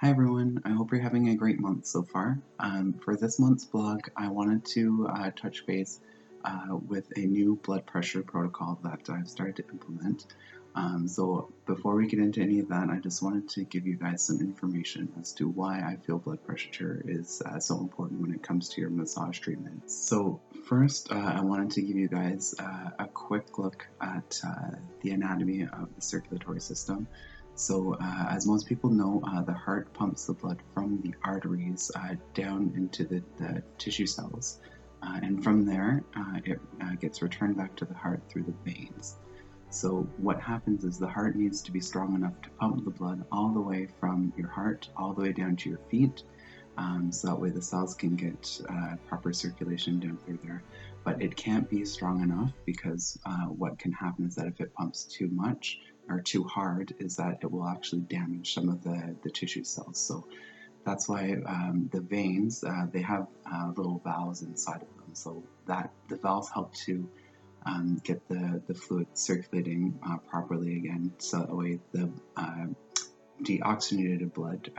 Hi everyone, I hope you're having a great month so far. For this month's blog, I wanted to touch base with a new blood pressure protocol that I've started to implement. So before we get into any of that, I just wanted to give you guys some information as to why I feel blood pressure is so important when it comes to your massage treatment. So first, I wanted to give you guys a quick look at the anatomy of the circulatory system. So, as most people know, the heart pumps the blood from the arteries down into the tissue cells, and from there, it gets returned back to the heart through the veins. So, what happens is the heart needs to be strong enough to pump the blood all the way from your heart all the way down to your feet, so that way the cells can get proper circulation down through there. But it can't be strong enough because what can happen is that if it pumps too much or too hard, is that it will actually damage some of the tissue cells. So that's why the veins, they have little valves inside of them. So that the valves help to get the fluid circulating properly again, so that way the deoxygenated blood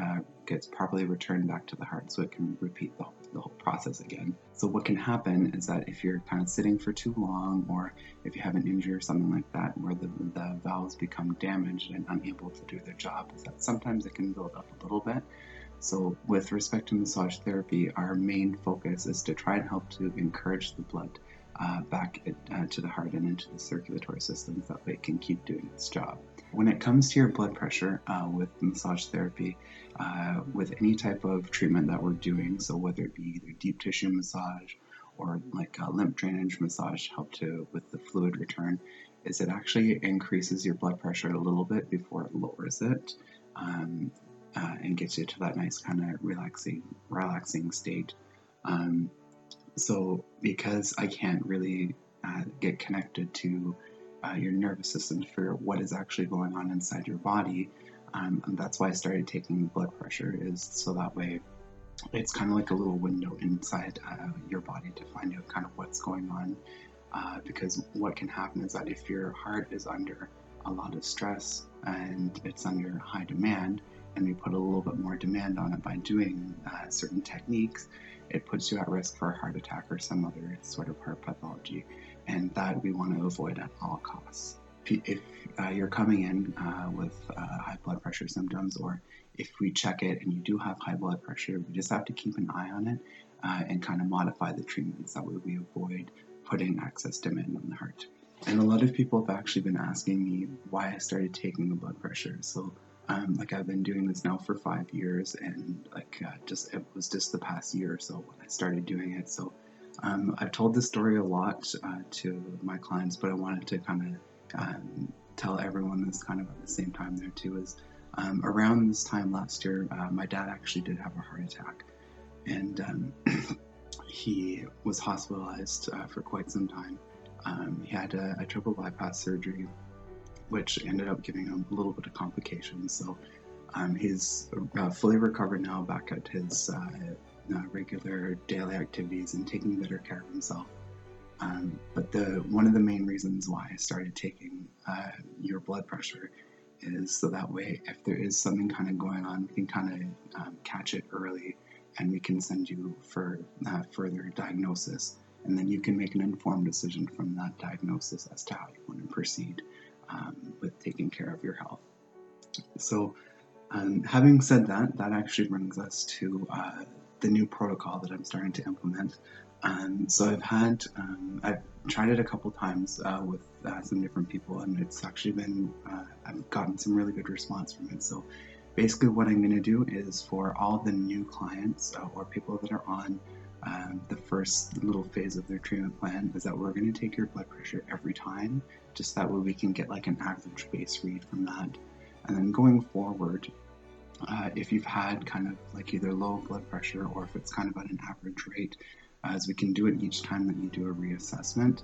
gets properly returned back to the heart so it can repeat the whole process again. So what can happen is that if you're kind of sitting for too long, or if you have an injury or something like that where the valves become damaged and unable to do their job, is that sometimes it can build up a little bit. So with respect to massage therapy, our main focus is to try and help to encourage the blood back to the heart and into the circulatory system so that way it can keep doing its job. When it comes to your blood pressure with massage therapy, with any type of treatment that we're doing, so whether it be either deep tissue massage or like lymph drainage massage, help to with the fluid return, is it actually increases your blood pressure a little bit before it lowers it, and gets you to that nice kind of relaxing state. So because I can't really get connected to your nervous system to figure out what is actually going on inside your body, and that's why I started taking blood pressure, is so that way it's kind of like a little window inside your body to find out kind of what's going on. Because what can happen is that if your heart is under a lot of stress and it's under high demand, and we put a little bit more demand on it by doing certain techniques, it puts you at risk for a heart attack or some other sort of heart pathology, and that we want to avoid at all costs. If you're coming in with high blood pressure symptoms, or if we check it and you do have high blood pressure, we just have to keep an eye on it and kind of modify the treatments. That way we avoid putting excess demand on the heart. And a lot of people have actually been asking me why I started taking the blood pressure. So like I've been doing this now for 5 years, and it was just the past year or so when I started doing it. So I've told this story a lot to my clients, but I wanted to kind of tell everyone this kind of at the same time there too. Is around this time last year, my dad actually did have a heart attack, and he was hospitalized for quite some time. He had a triple bypass surgery, which ended up giving him a little bit of complications. So he's fully recovered now, back at his regular daily activities and taking better care of himself. But one of the main reasons why I started taking your blood pressure is so that way, if there is something kind of going on, we can kind of catch it early, and we can send you for further diagnosis, and then you can make an informed decision from that diagnosis as to how you want to proceed with taking care of your health. So having said that, that actually brings us to the new protocol that I'm starting to implement. So I've tried it a couple times with some different people, and it's actually been, I've gotten some really good response from it. So basically what I'm going to do is, for all the new clients or people that are on the first little phase of their treatment plan, is that we're going to take your blood pressure every time, just that way we can get like an average base read from that. And then going forward, if you've had kind of like either low blood pressure, or if it's kind of at an average rate, as we can do it each time that you do a reassessment.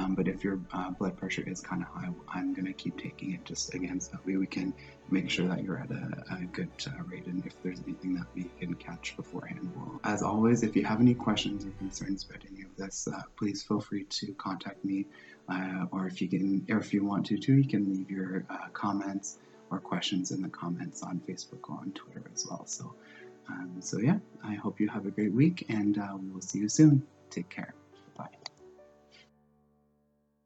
But if your blood pressure is kind of high, I'm going to keep taking it, just again, so that way we can make sure that you're at a good rate, and if there's anything that we can catch beforehand. Well, as always, if you have any questions or concerns about any of this, please feel free to contact me, or if you want to too, you can leave your comments or questions in the comments on Facebook or on Twitter as well. So yeah, I hope you have a great week, and we will see you soon. Take care.